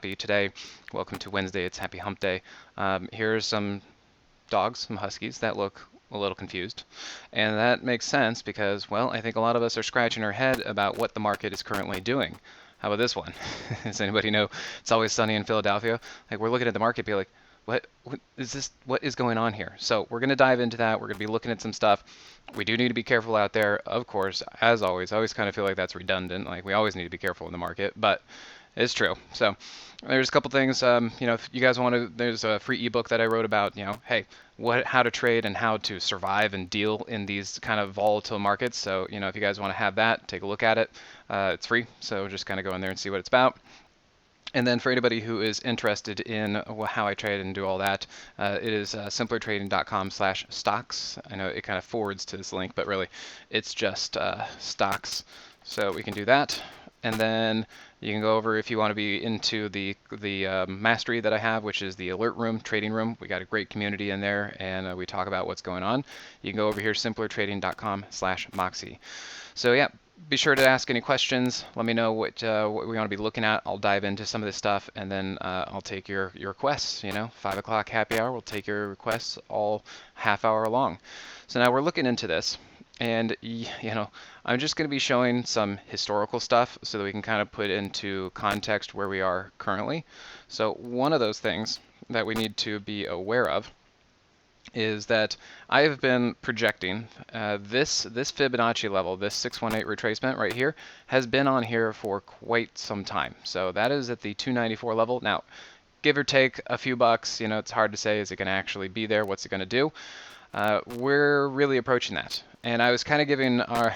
happy today. Welcome to Wednesday. It's Happy Hump Day. Here's some dogs, some huskies that look a little confused. And that makes sense because, well, I think a lot of us are scratching our head about what the market is currently doing. How about this one? Does anybody know It's Always Sunny in Philadelphia? Like, we're looking at the market, be like, what is this? What is going on here? So we're going to dive into that. We're going to be looking at some stuff. We do need to be careful out there, of course, as always. I always kind of feel like that's redundant. Like, we always need to be careful in the market, but it's true. So there's a couple things, if you guys want to, there's a free ebook that I wrote about, hey, how to trade and how to survive and deal in these kind of volatile markets. So, if you guys want to have that, take a look at it. It's free, so just kind of go in there and see what it's about. And then for anybody who is interested in how I trade and do all that, it is simplertrading.com/stocks. I know it kind of forwards to this link, but really it's just stocks. So we can do that. And then you can go over if you want to be into the mastery that I have, which is the alert room, trading room. We got a great community in there, and we talk about what's going on. You can go over here, simplertrading.com/moxie. So yeah, be sure to ask any questions. Let me know what we want to be looking at. I'll dive into some of this stuff, and then I'll take your requests. 5 o'clock happy hour. We'll take your requests all half hour long. So now we're looking into this, and I'm just going to be showing some historical stuff so that we can kind of put into context where we are currently. So one of those things that we need to be aware of is that I have been projecting this Fibonacci level, this 618 retracement right here, has been on here for quite some time. So that is at the 294 level. Now, give or take a few bucks, it's hard to say, is it going to actually be there? What's it going to do? We're really approaching that. And I was kind of giving our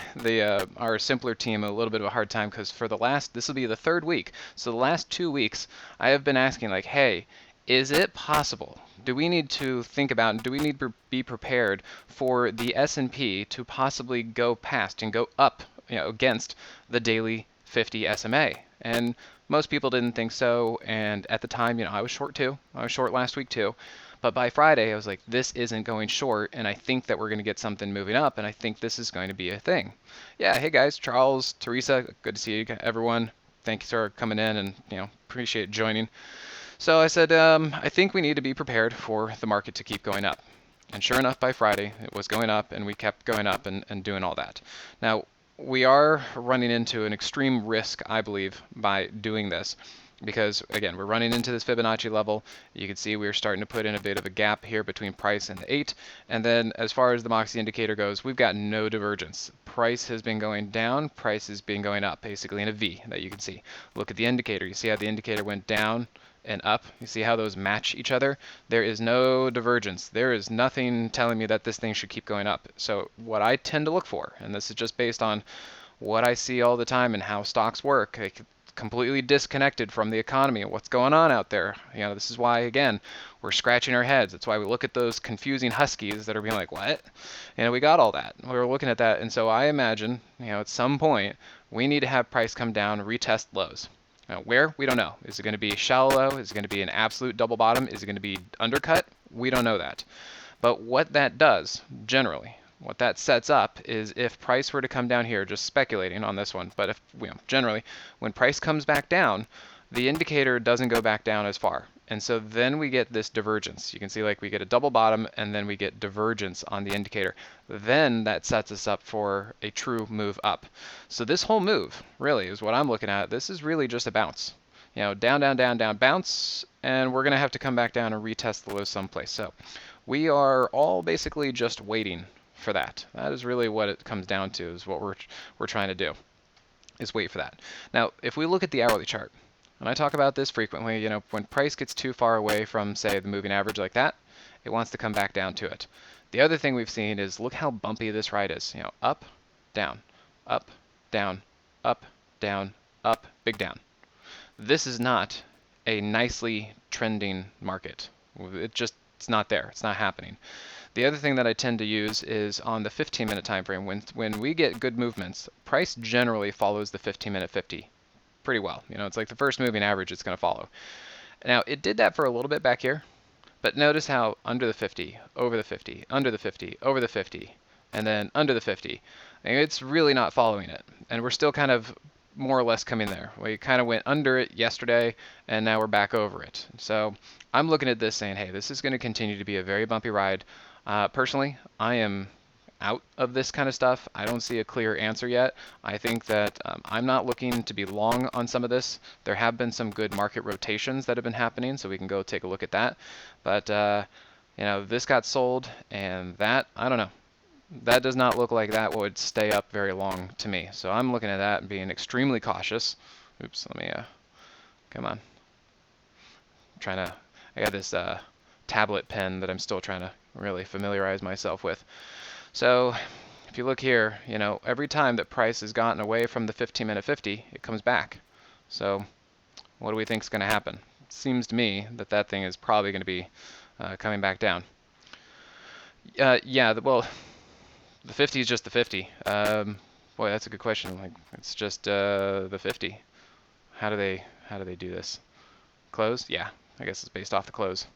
simpler team a little bit of a hard time because for this will be the third week. So the last 2 weeks, I have been asking like, hey, is it possible? Do we need to think about, and do we need to be prepared for the S&P to possibly go past and go up, against the daily 50 SMA? And most people didn't think so. And at the time, I was short too. I was short last week too. But by Friday, I was like, this isn't going short, and I think that we're going to get something moving up, and I think this is going to be a thing. Yeah, hey guys, Charles, Teresa, good to see you, everyone. Thanks for coming in, and appreciate joining. So I said, I think we need to be prepared for the market to keep going up. And sure enough, by Friday, it was going up, and we kept going up and doing all that. Now, we are running into an extreme risk, I believe, by doing this. Because, again, we're running into this Fibonacci level. You can see we're starting to put in a bit of a gap here between price and the 8. And then as far as the Moxie indicator goes, we've got no divergence. Price has been going down. Price has been going up, basically in a V that you can see. Look at the indicator. You see how the indicator went down and up? You see how those match each other? There is no divergence. There is nothing telling me that this thing should keep going up. So what I tend to look for, and this is just based on what I see all the time and how stocks work, completely disconnected from the economy and what's going on out there. This is why, again, we're scratching our heads. That's why we look at those confusing huskies that are being like, what? We got all that. We were looking at that. And so I imagine, at some point, we need to have price come down, retest lows. Now, where? We don't know. Is it going to be shallow low? Is it going to be an absolute double bottom? Is it going to be undercut? We don't know that. But what that does, generally, what that sets up is if price were to come down here, just speculating on this one, but if generally, when price comes back down, the indicator doesn't go back down as far. And so then we get this divergence. You can see like we get a double bottom and then we get divergence on the indicator. Then that sets us up for a true move up. So this whole move really is what I'm looking at. This is really just a bounce. Down, down, down, down, bounce, and we're going to have to come back down and retest the low someplace. So we are all basically just waiting for that. That is really what it comes down to, is what we're trying to do, is wait for that. Now, if we look at the hourly chart, and I talk about this frequently, when price gets too far away from, say, the moving average like that, it wants to come back down to it. The other thing we've seen is look how bumpy this ride is. Up, down, up, down, up, down, up, big down. This is not a nicely trending market. It's not there. It's not happening. The other thing that I tend to use is on the 15-minute time frame. When we get good movements, price generally follows the 15-minute 50 pretty well. It's like the first moving average it's going to follow. Now, it did that for a little bit back here, but notice how under the 50, over the 50, under the 50, over the 50, and then under the 50. And it's really not following it. And we're still kind of more or less coming there. We kind of went under it yesterday, and now we're back over it. So I'm looking at this saying, hey, this is going to continue to be a very bumpy ride. Personally, I am out of this kind of stuff. I don't see a clear answer yet. I think that I'm not looking to be long on some of this. There have been some good market rotations that have been happening, so we can go take a look at that. But you know, this got sold, and that, I don't know. That does not look like that would stay up very long to me. So I'm looking at that and being extremely cautious. Oops, let me, come on. I got this tablet pen that I'm still trying to really familiarize myself with. So if you look here, you know, every time that price has gotten away from the 15-minute 50, it comes back. So what do we think is going to happen? It seems to me that that thing is probably going to be coming back down. Yeah, well, the 50 is just the 50. Boy, that's a good question. Like, it's just the 50. How do they do this? Close? Yeah, I guess it's based off the close.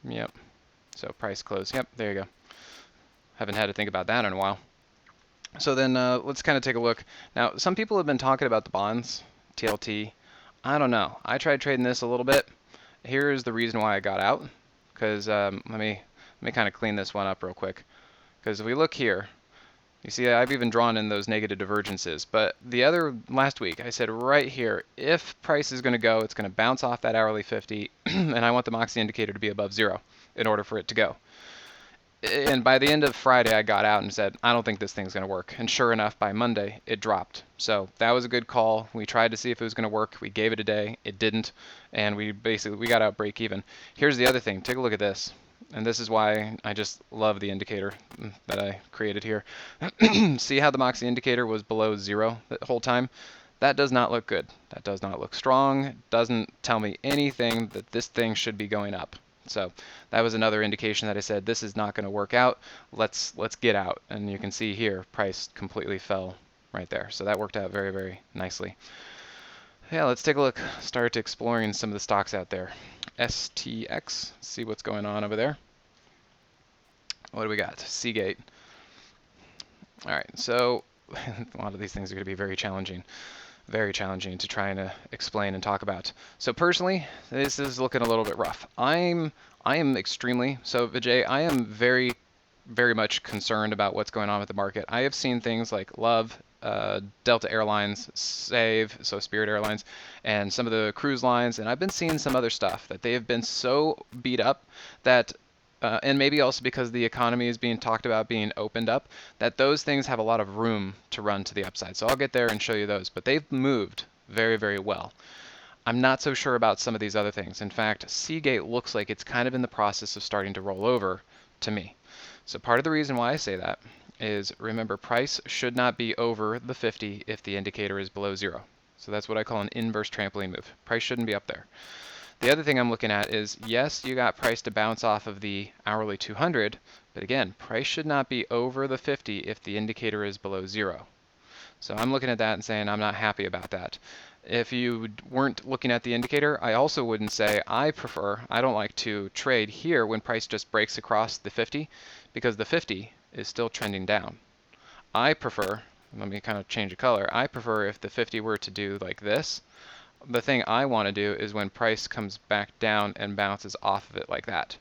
Yep. So price close. Yep, there you go. Haven't had to think about that in a while. So then let's kind of take a look. Now, some people have been talking about the bonds, TLT. I don't know. I tried trading this a little bit. Here's the reason why I got out. Because let me kind of clean this one up real quick. Because if we look here, you see I've even drawn in those negative divergences. But the other last week, I said right here, if price is going to go, it's going to bounce off that hourly 50, and I want the Moxie indicator to be above 0 in order for it to go. And by the end of Friday, I got out and said, I don't think this thing's going to work. And sure enough, by Monday, it dropped. So that was a good call. We tried to see if it was going to work. We gave it a day. It didn't. And we got out break even. Here's the other thing. Take a look at this. And this is why I just love the indicator that I created here. See how the Moxie indicator was below 0 the whole time? That does not look good. That does not look strong. It doesn't tell me anything that this thing should be going up. So that was another indication that I said, this is not going to work out. Let's get out. And you can see here, price completely fell right there. So that worked out very, very nicely. Yeah, let's take a look. Start exploring some of the stocks out there. STX, see what's going on over there. What do we got? Seagate. All right, so a lot of these things are going to be very challenging to try and explain and talk about. So personally, this is looking a little bit rough. I am extremely, so Vijay, I am very, very much concerned about what's going on with the market. I have seen things like Love, Delta Airlines, Save, so Spirit Airlines, and some of the cruise lines, and I've been seeing some other stuff that they have been so beat up that and maybe also because the economy is being talked about being opened up, that those things have a lot of room to run to the upside. So I'll get there and show you those. But they've moved very, very well. I'm not so sure about some of these other things. In fact, Seagate looks like it's kind of in the process of starting to roll over to me. So part of the reason why I say that is, remember, price should not be over the 50 if the indicator is below 0. So that's what I call an inverse trampoline move. Price shouldn't be up there. The other thing I'm looking at is, yes, you got price to bounce off of the hourly 200, but again, price should not be over the 50 if the indicator is below 0. So I'm looking at that and saying I'm not happy about that. If you weren't looking at the indicator, I also wouldn't say I don't like to trade here when price just breaks across the 50, because the 50 is still trending down. I prefer, let me kind of change the color, I prefer if the 50 were to do like this. The thing I want to do is when price comes back down and bounces off of it like that.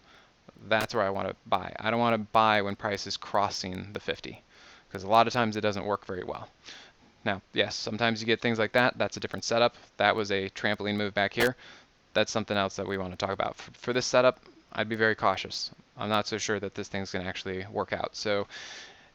That's where I want to buy. I don't want to buy when price is crossing the 50, because a lot of times it doesn't work very well. Now, yes, sometimes you get things like that. That's a different setup. That was a trampoline move back here. That's something else that we want to talk about. For this setup, I'd be very cautious. I'm not so sure that this thing's going to actually work out. So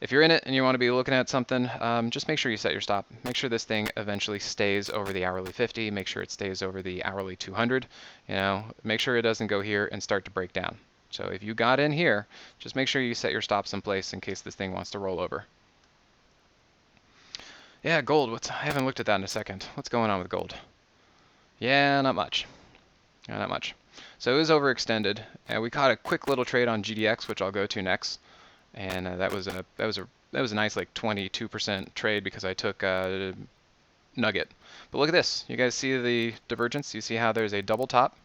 if you're in it and you want to be looking at something, just make sure you set your stop. Make sure this thing eventually stays over the hourly 50. Make sure it stays over the hourly 200. You know, make sure it doesn't go here and start to break down. So if you got in here, just make sure you set your stop someplace in case this thing wants to roll over. Yeah, gold. I haven't looked at that in a second. What's going on with gold? Yeah, not much. Yeah, not much. So it was overextended, and we caught a quick little trade on GDX, which I'll go to next. And that was a nice like 22% trade because I took Nugget. But look at this. You guys see the divergence? You see how there's a double top?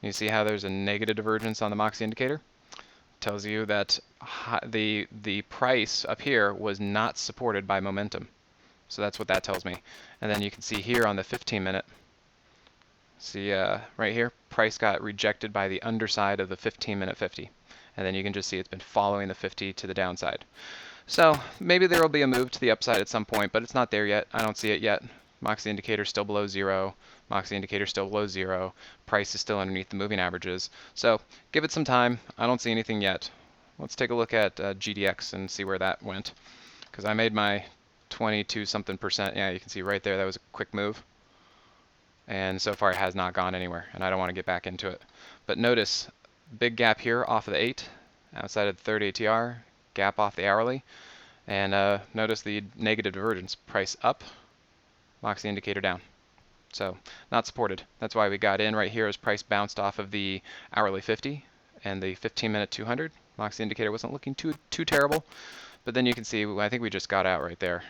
You see how there's a negative divergence on the Moxie indicator? tells you that the price up here was not supported by momentum. So that's what that tells me. And then you can see here on the 15-minute, see right here, price got rejected by the underside of the 15-minute 50. And then you can just see it's been following the 50 to the downside. So maybe there will be a move to the upside at some point, but it's not there yet. I don't see it yet. Moxie indicator still below 0. Moxie indicator still below 0. Price is still underneath the moving averages. So give it some time. I don't see anything yet. Let's take a look at GDX and see where that went. Because I made my 22 something percent. Yeah, you can see right there that was a quick move. And so far it has not gone anywhere, and I don't want to get back into it. But notice, big gap here off of the 8, outside of the 30 ATR, gap off the hourly. And notice the negative divergence. Price up, Moxie indicator down. So not supported. That's why we got in right here as price bounced off of the hourly 50 and the 15-minute 200. Moxie indicator wasn't looking too terrible. But then you can see, I think we just got out right there.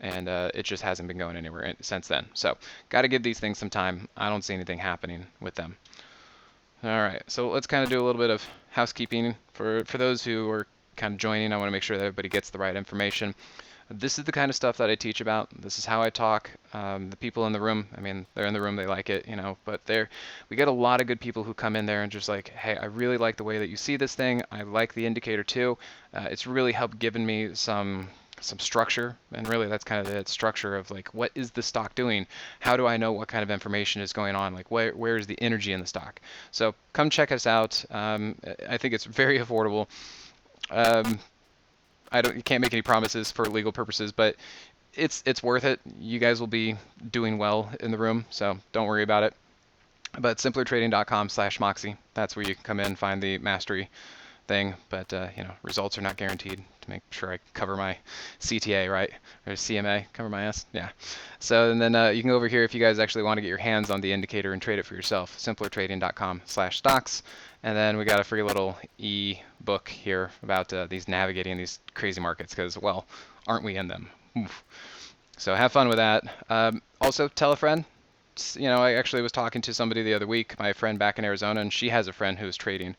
And it just hasn't been going anywhere since then. So got to give these things some time. I don't see anything happening with them. All right, so let's kind of do a little bit of housekeeping. For those who are kind of joining, I want to make sure that everybody gets the right information. This is the kind of stuff that I teach about. This is how I talk. The people in the room, I mean, they're in the room, they like it, you know, but we get a lot of good people who come in there and just like, hey, I really like the way that you see this thing. I like the indicator too. It's really helped giving me some structure, and really that's kind of the structure of like, what is the stock doing? How do I know what kind of information is going on? Like where is the energy in the stock? So come check us out. I think it's very affordable. You can't make any promises for legal purposes, but it's worth it. You guys will be doing well in the room, so don't worry about it. But simplertrading.com/Moxie, that's where you can come in and find the mastery thing. But you know, results are not guaranteed. To make sure I cover my CTA, right, or CMA, cover my ass. Yeah. So and then you can go over here if you guys actually want to get your hands on the indicator and trade it for yourself. simplertrading.com/stocks. And then we got a free little e-book here about these navigating these crazy markets, because, well, aren't we in them? Oof. So have fun with that. Also, tell a friend. You know, I actually was talking to somebody the other week, my friend back in Arizona, and she has a friend who's trading.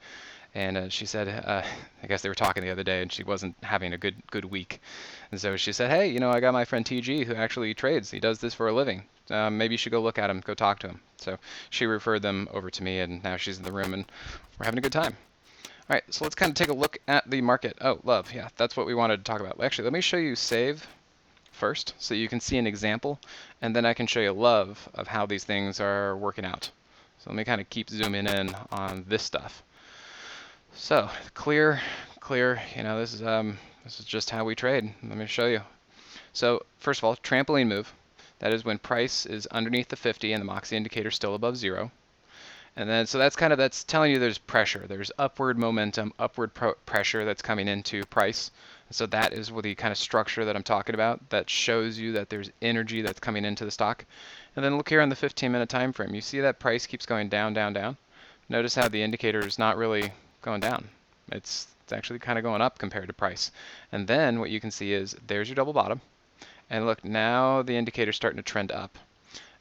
And she said, I guess they were talking the other day, and she wasn't having a good week. And so she said, hey, you know, I got my friend TG who actually trades. He does this for a living. Maybe you should go look at him, go talk to him. So she referred them over to me, and now she's in the room, and we're having a good time. All right, so let's kind of take a look at the market. Oh, love, yeah, that's what we wanted to talk about. Actually, let me show you save first, so you can see an example, and then I can show you love of how these things are working out. So let me kind of keep zooming in on this stuff. So clear, you know, this is just how we trade. Let me show you. So first of all, trampoline move. That is when price is underneath the 50 and the Moxie indicator still above 0. And then, so that's telling you there's pressure. There's upward momentum, upward pressure that's coming into price. So that is what the kind of structure that I'm talking about. That shows you that there's energy that's coming into the stock. And then look here on the 15-minute time frame. You see that price keeps going down, down, down. Notice how the indicator is not really going down. It's actually kind of going up compared to price. And then what you can see is there's your double bottom. And look, now the indicator's starting to trend up.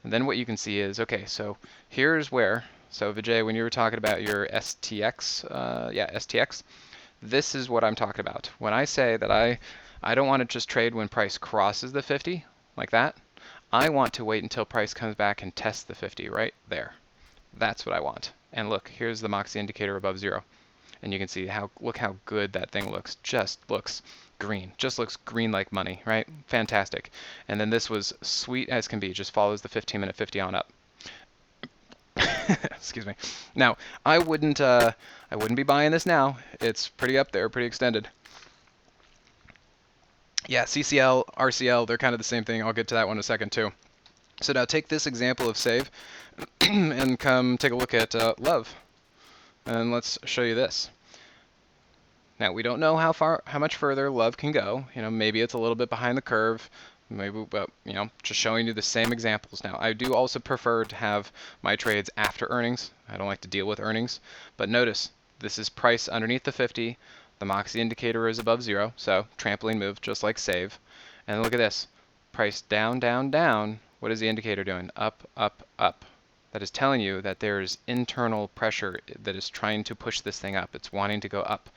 And then what you can see is, okay, so here's where, so Vijay, when you were talking about your STX, STX, this is what I'm talking about. When I say that I don't want to just trade when price crosses the 50, like that, I want to wait until price comes back and tests the 50 right there. That's what I want. And look, here's the Moxie indicator above 0. And you can see look how good that thing looks. Just looks green. Just looks green like money, right? Fantastic. And then this was sweet as can be. Just follows the 15-minute 50 on up. Excuse me. Now, I wouldn't be buying this now. It's pretty up there, pretty extended. Yeah, CCL, RCL, they're kind of the same thing. I'll get to that one in a second too. So now take this example of save and come take a look at love. And let's show you this. Now we don't know how much further love can go. You know, maybe it's a little bit behind the curve. Maybe, but you know, just showing you the same examples. Now I do also prefer to have my trades after earnings. I don't like to deal with earnings. But notice this is price underneath the 50. The Moxie indicator is above 0, so trampoline move just like save. And look at this, price down, down, down. What is the indicator doing? Up, up, up. that is telling you that there's internal pressure that is trying to push this thing up. It's wanting to go up.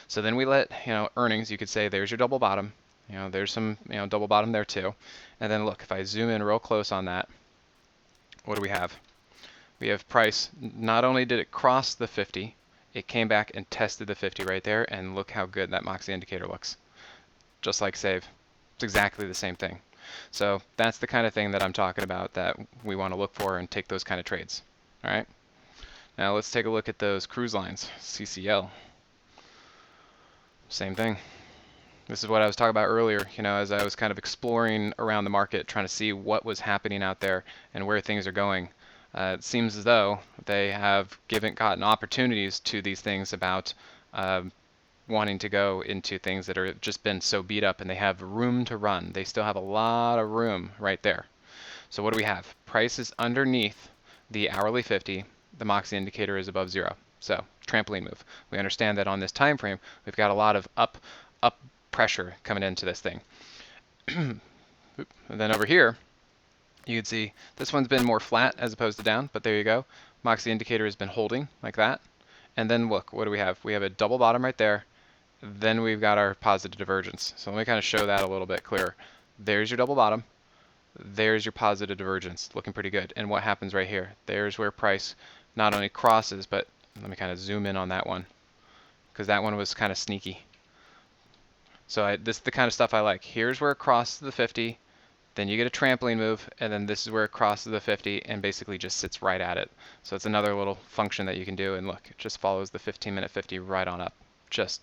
So then we let, earnings, you could say there's your double bottom. There's some, double bottom there too. And then look, if I zoom in real close on that, what do we have? We have price. Not only did it cross the 50, it came back and tested the 50 right there, and look how good that Moxie indicator looks. Just like save. It's exactly the same thing. So that's the kind of thing that I'm talking about that we want to look for and take those kind of trades. All right. Now let's take a look at those cruise lines. CCL. Same thing. This is what I was talking about earlier, as I was kind of exploring around the market, trying to see what was happening out there and where things are going. It seems as though they have gotten opportunities to these things about wanting to go into things that are just been so beat up, and they have room to run. They still have a lot of room right there. So what do we have? Price is underneath the hourly 50. The Moxie indicator is above 0. So trampoline move. We understand that on this time frame, we've got a lot of up pressure coming into this thing. And then over here, you can see this one's been more flat as opposed to down, but there you go. Moxie indicator has been holding like that. And then look, what do we have? We have a double bottom right there. Then we've got our positive divergence. So let me kind of show that a little bit clearer. There's your double bottom. There's your positive divergence, looking pretty good. And what happens right here? There's where price not only crosses, but let me kind of zoom in on that one, because that one was kind of sneaky. So this is the kind of stuff I like. Here's where it crosses the 50, then you get a trampoline move, and then this is where it crosses the 50 and basically just sits right at it. So it's another little function that you can do, and look, it just follows the 15-minute 50 right on up. Just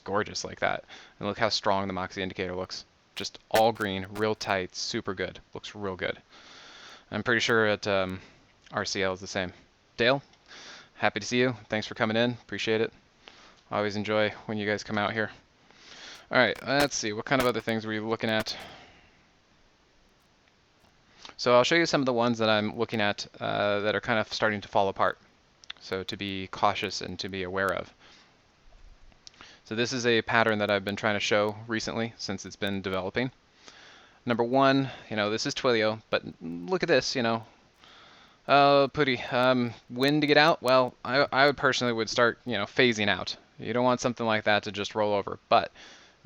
gorgeous like that. And look how strong the Moxie indicator looks. Just all green, real tight, super good. Looks real good. I'm pretty sure at RCL is the same. Dale, happy to see you. Thanks for coming in. Appreciate it. I always enjoy when you guys come out here. All right, let's see. What kind of other things were you looking at? So I'll show you some of the ones that I'm looking at that are kind of starting to fall apart. So to be cautious and to be aware of. So this is a pattern that I've been trying to show recently since it's been developing. Number one, this is Twilio, but look at this, Putty, when to get out? Well, I would personally start, phasing out. You don't want something like that to just roll over, but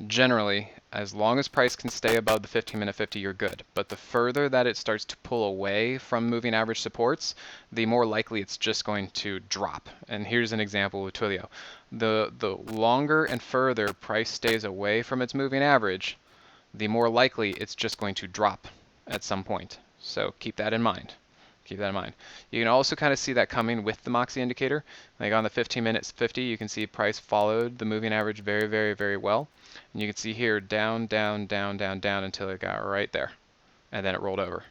generally, as long as price can stay above the 15-minute 50, you're good. But the further that it starts to pull away from moving average supports, the more likely it's just going to drop. And here's an example with Twilio. The longer and further price stays away from its moving average, the more likely it's just going to drop at some point. So keep that in mind. Keep that in mind. You can also kind of see that coming with the Moxie indicator. Like on the 15-minute 50, you can see price followed the moving average very, very, very well. And you can see here down, down, down, down, down until it got right there. And then it rolled over.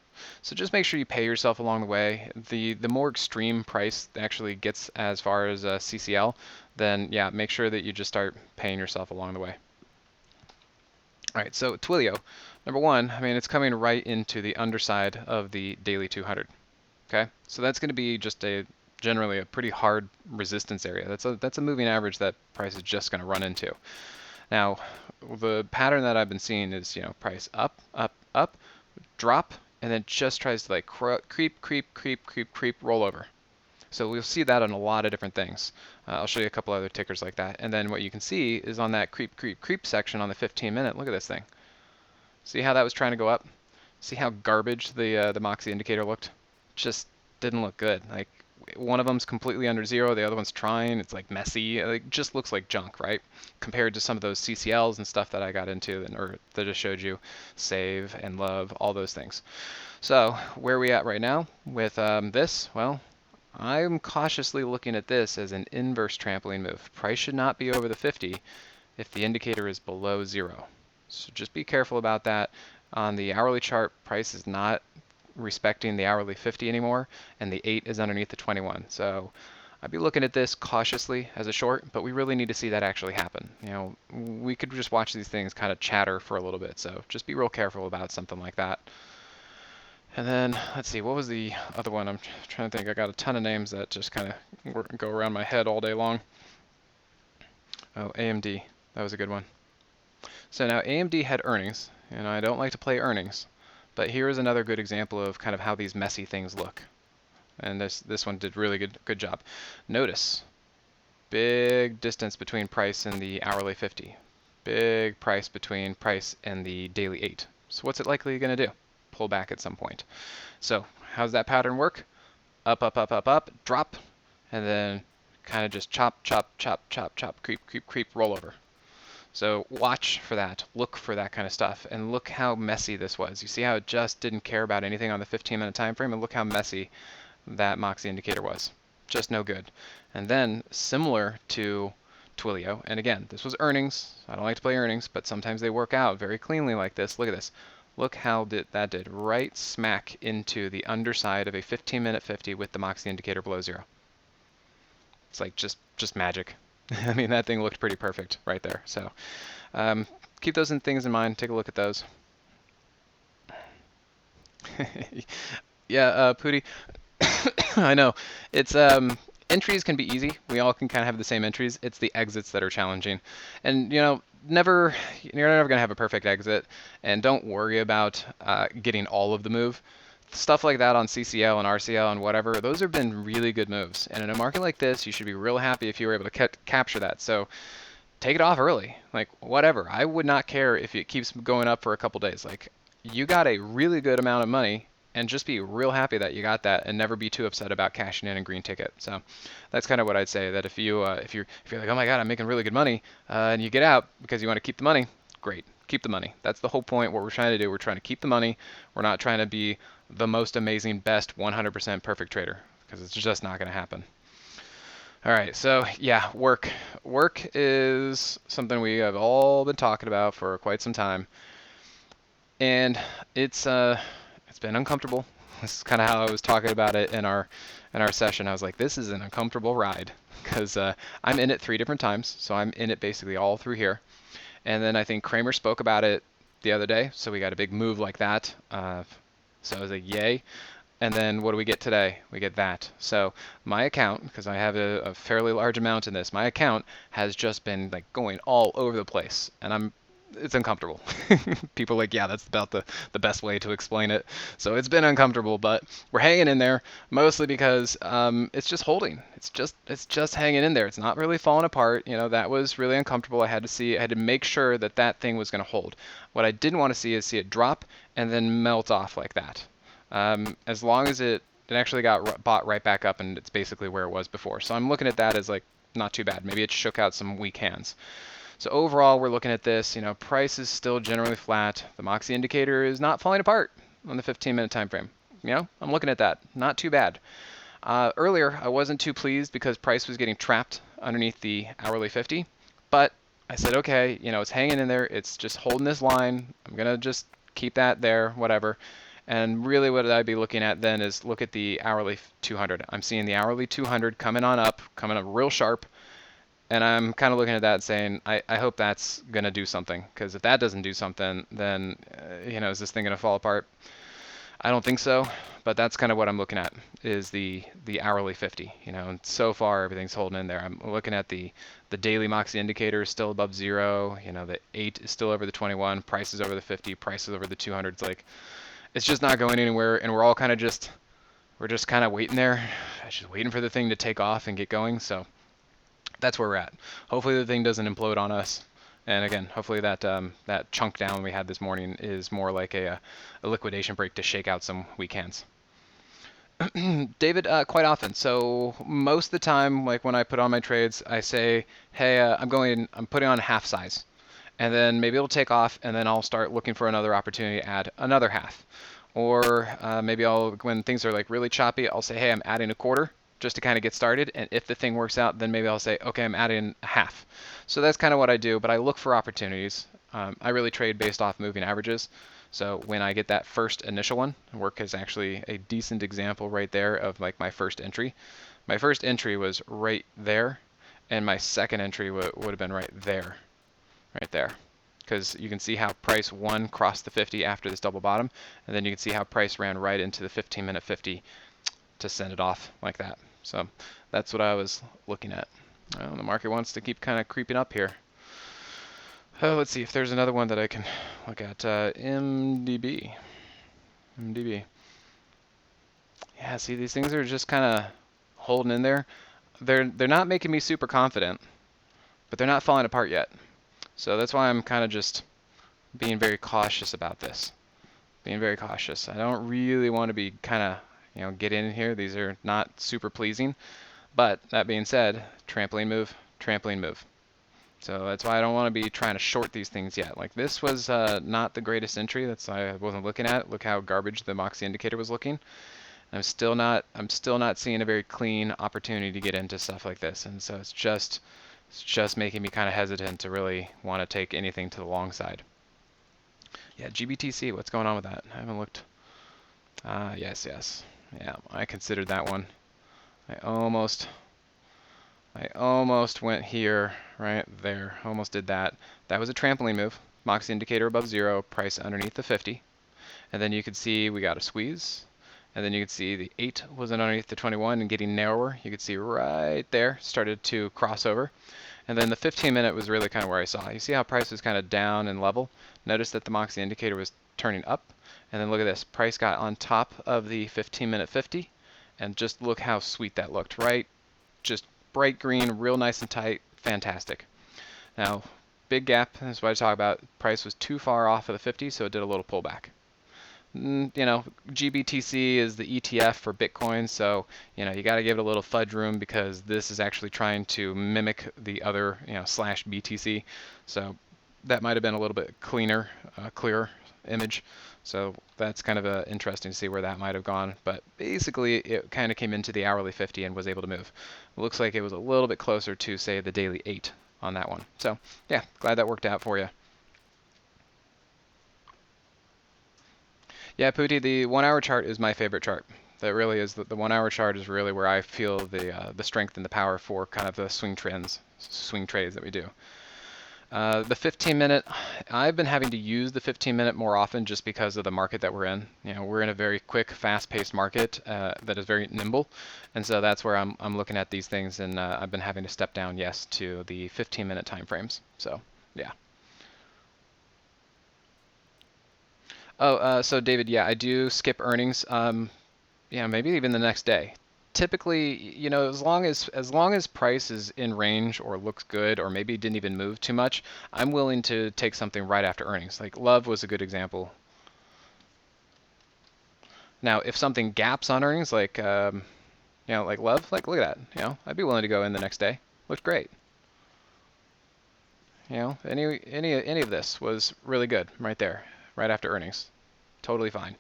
So just make sure you pay yourself along the way. The more extreme price actually gets as far as CCL, then yeah, make sure that you just start paying yourself along the way. All right, so Twilio, number one, it's coming right into the underside of the daily 200. Okay, so that's going to be just generally a pretty hard resistance area. That's a moving average that price is just going to run into. Now, the pattern that I've been seeing is, price up, up, up, drop, and then just tries to like creep, roll over. So we'll see that on a lot of different things. I'll show you a couple other tickers like that. And then what you can see is on that creep section on the 15-minute, look at this thing. See how that was trying to go up? See how garbage the Moxie indicator looked? Just didn't look good. Like one of them's completely under 0, the other one's trying. It's like messy. It just looks like junk, right? Compared to some of those CCLs and stuff that I got into, or that I just showed you, save and love, all those things. So where are we at right now with this? Well, I'm cautiously looking at this as an inverse trampoline move. Price should not be over the 50 if the indicator is below 0. So just be careful about that. On the hourly chart, price is not respecting the hourly 50 anymore, and the 8 is underneath the 21. So I'd be looking at this cautiously as a short, but we really need to see that actually happen. We could just watch these things kind of chatter for a little bit, so just be real careful about something like that. And then, let's see, what was the other one? I'm trying to think. I got a ton of names that just kind of go around my head all day long. Oh, AMD. That was a good one. So now AMD had earnings, and I don't like to play earnings, but here is another good example of kind of how these messy things look. and this one did really good job. Notice big distance between price and the hourly 50. Big price between price and the daily 8. So what's it likely going to do? Pull back at some point. So how's that pattern work? Up, up, up, up, up, drop, and then kind of just chop, chop, chop, chop, chop, creep, creep, creep, roll over. So watch for that, look for that kind of stuff, and look how messy this was. You see how it just didn't care about anything on the 15-minute time frame, and look how messy that Moxie indicator was. Just no good. And then, similar to Twilio, and again, this was earnings. I don't like to play earnings, but sometimes they work out very cleanly like this. Look at this. Look how that did. Right smack into the underside of a 15-minute 50 with the Moxie indicator below 0. It's like just magic. I mean, that thing looked pretty perfect right there. So keep those things in mind. Take a look at those. Yeah, Pooty. I know. It's entries can be easy. We all can kind of have the same entries. It's the exits that are challenging. And you're never going to have a perfect exit. And don't worry about getting all of the move. Stuff like that on CCL and RCL and whatever, those have been really good moves. And in a market like this, you should be real happy if you were able to capture that. So take it off early. Like, whatever. I would not care if it keeps going up for a couple days. Like, you got a really good amount of money, and just be real happy that you got that, and never be too upset about cashing in a green ticket. So that's kind of what I'd say. That if you're like, oh my God, I'm making really good money, and you get out because you want to keep the money, great, keep the money. That's the whole point. What we're trying to do, we're trying to keep the money. We're not trying to be the most amazing, best, 100% perfect trader, because it's just not going to happen. All right, so yeah, work. Work is something we have all been talking about for quite some time, and it's been uncomfortable. This is kind of how I was talking about it in our session. I was like, this is an uncomfortable ride, because I'm in it 3 different times, so I'm in it basically all through here. And then I think Kramer spoke about it the other day, so we got a big move like that. So I was like, yay. And then what do we get today? We get that. So my account, because I have a fairly large amount in this, my account has just been like going all over the place, and it's uncomfortable. People are like, yeah, that's about the best way to explain it. So it's been uncomfortable, but we're hanging in there, mostly because it's just holding. It's just hanging in there. It's not really falling apart. That was really uncomfortable. I had to make sure that thing was going to hold. What I didn't want to see is see it drop and then melt off like that. As long as it actually got bought right back up, and it's basically where it was before. So I'm looking at that as like not too bad. Maybe it shook out some weak hands. So overall, we're looking at this. Price is still generally flat. The Moxie indicator is not falling apart on the 15-minute time frame. I'm looking at that. Not too bad. Earlier, I wasn't too pleased because price was getting trapped underneath the hourly 50, but I said, okay, it's hanging in there. It's just holding this line. I'm gonna just keep that there, whatever. And really what I'd be looking at then is look at the hourly 200. I'm seeing the hourly 200 coming up real sharp. And I'm kind of looking at that and saying, I hope that's going to do something. Because if that doesn't do something, then, is this thing going to fall apart? I don't think so. But that's kind of what I'm looking at, is the hourly 50. And so far, everything's holding in there. I'm looking at the daily Moxie indicator is still above 0. The 8 is still over the 21. Price is over the 50. Price is over the 200. It's like, it's just not going anywhere. And we're all kind of we're just kind of waiting there. Just waiting for the thing to take off and get going. So that's where we're at. Hopefully the thing doesn't implode on us. And again, hopefully that chunk down we had this morning is more like a liquidation break to shake out some weak hands. David, quite often. So most of the time, like when I put on my trades, I say, hey, I'm putting on half size. And then maybe it'll take off, and then I'll start looking for another opportunity to add another half. Or maybe when things are like really choppy, I'll say, hey, I'm adding a quarter, just to kind of get started, and if the thing works out, then maybe I'll say, okay, I'm adding a half. So that's kind of what I do, but I look for opportunities. I really trade based off moving averages. So when I get that first initial one, work is actually a decent example right there of like my first entry. My first entry was right there, and my second entry would have been right there, because you can see how price 1 crossed the 50 after this double bottom, and then you can see how price ran right into the 15-minute 50 to send it off like that. So that's what I was looking at. Well, the market wants to keep kind of creeping up here. Oh, let's see if there's another one that I can look at. MDB. Yeah, Yeah, see, these things are just kind of holding in there. They're not making me super confident, but they're not falling apart yet. So that's why I'm kind of just being very cautious about this. Being very cautious. I don't really want to be kind of, get in here. These are not super pleasing. But that being said, trampoline move, trampoline move. So that's why I don't want to be trying to short these things yet. Like this was not the greatest entry. That's why I wasn't looking at it. Look how garbage the Moxie indicator was looking. I'm still not seeing a very clean opportunity to get into stuff like this. And so it's just making me kind of hesitant to really want to take anything to the long side. Yeah, GBTC, what's going on with that? I haven't looked. Yes. Yeah, I considered that one. I almost went here, right there. Almost did that. That was a trampoline move. Moxie indicator above 0, price underneath the 50. And then you could see we got a squeeze. And then you could see the 8 was underneath the 21 and getting narrower. You could see right there, started to cross over. And then the 15-minute was really kind of where I saw. You see how price was kind of down and level? Notice that the Moxie indicator was turning up. And then look at this. Price got on top of the 15-minute 50. And just look how sweet that looked, right? Just bright green, real nice and tight. Fantastic. Now, big gap. That's what I talk about. Price was too far off of the 50, so it did a little pullback. GBTC is the ETF for Bitcoin, so you got to give it a little fudge room because this is actually trying to mimic the other slash BTC. So that might have been a little bit clearer image. So that's kind of interesting to see where that might have gone. But basically, it kind of came into the hourly 50 and was able to move. It looks like it was a little bit closer to, say, the daily 8 on that one. So yeah, glad that worked out for you. Yeah, Pooty, the 1 hour chart is my favorite chart. That really is the 1 hour chart is really where I feel the strength and the power for kind of the swing trades that we do. The 15-minute, I've been having to use the 15-minute more often just because of the market that we're in. We're in a very quick, fast-paced market that is very nimble, and so that's where I'm looking at these things, and I've been having to step down, yes, to the 15-minute time frames. So, yeah. Oh, so David, yeah, I do skip earnings. Maybe even the next day. Typically, as long as price is in range or looks good or maybe didn't even move too much, I'm willing to take something right after earnings. Like Love was a good example. Now, if something gaps on earnings, like like Love, like look at that. I'd be willing to go in the next day. Looked great. Any of this was really good right there, right after earnings. Totally fine.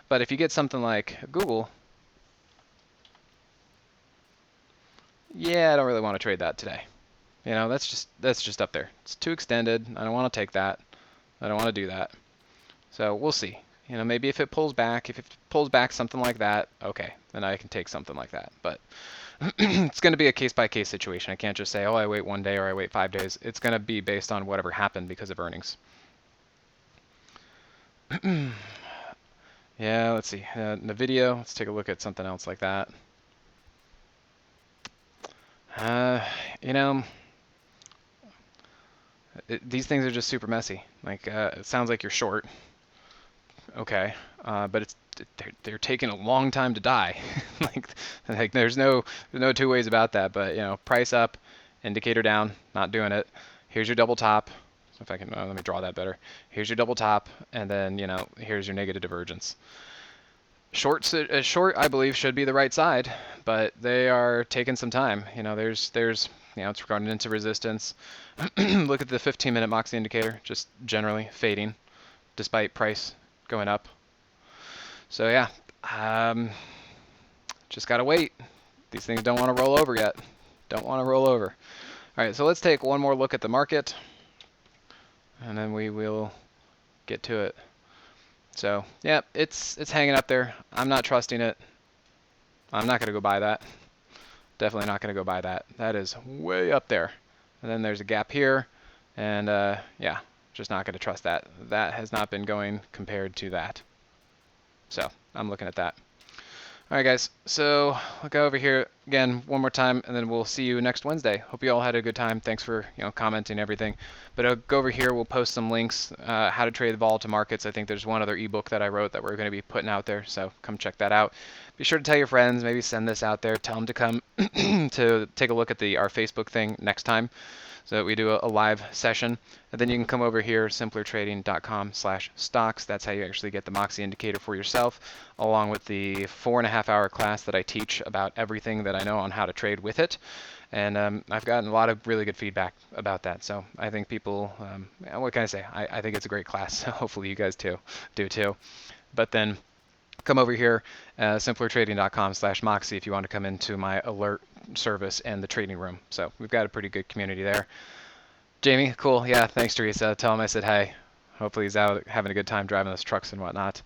But if you get something like Google, yeah, I don't really want to trade that today. That's just up there. It's too extended. I don't want to take that. I don't want to do that. So we'll see. Maybe if it pulls back something like that, okay, then I can take something like that. But it's going to be a case-by-case situation. I can't just say, oh, I wait 1 day or I wait 5 days. It's going to be based on whatever happened because of earnings. Yeah, let's see. In the video, let's take a look at something else like that. These things are just super messy. Like, it sounds like you're short. Okay, but they're taking a long time to die. like there's no two ways about that. But price up, indicator down, not doing it. Here's your double top. If I can, let me draw that better. Here's your double top, and then here's your negative divergence. Short, I believe, should be the right side, but they are taking some time. There's it's running into resistance. Look at the 15-minute Moxie indicator, just generally fading, despite price going up. So yeah, just gotta wait. These things don't want to roll over yet. Don't want to roll over. All right, so let's take one more look at the market, and then we will get to it. So yeah, it's hanging up there. I'm not trusting it. I'm not gonna go buy that. Definitely not gonna go buy that. That is way up there. And then there's a gap here, and yeah, just not gonna trust that. That has not been going compared to that. So I'm looking at that. All right, guys. So I'll go over here again one more time, and then we'll see you next Wednesday. Hope you all had a good time. Thanks for commenting and everything. But I'll go over here. We'll post some links. How to trade the volatile markets. I think there's one other ebook that I wrote that we're going to be putting out there. So come check that out. be sure to tell your friends, maybe send this out there, tell them to come to take a look at our Facebook thing next time so that we do a live session. And then you can come over here, simplertrading.com/stocks. That's how you actually get the Moxie indicator for yourself, along with the 4.5-hour class that I teach about everything that I know on how to trade with it. And I've gotten a lot of really good feedback about that. So I think people, what can I say? I think it's a great class. Hopefully you guys do too. But then come over here, simplertrading.com/Moxie if you want to come into my alert service and the trading room. So we've got a pretty good community there. Jamie, cool. Yeah, thanks, Teresa. Tell him I said hey. Hopefully he's out having a good time driving those trucks and whatnot.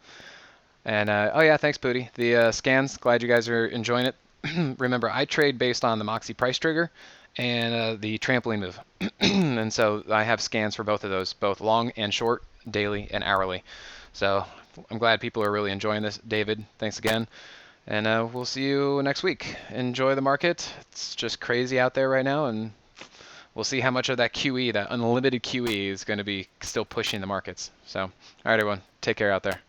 And oh yeah, thanks, Booty. The scans, glad you guys are enjoying it. Remember, I trade based on the Moxie price trigger and the trampoline move. And so I have scans for both of those, both long and short, daily and hourly. So I'm glad people are really enjoying this. David, thanks again. And we'll see you next week. Enjoy the market. It's just crazy out there right now, and we'll see how much of that QE, that unlimited QE, is going to be still pushing the markets. So, all right, everyone, take care out there.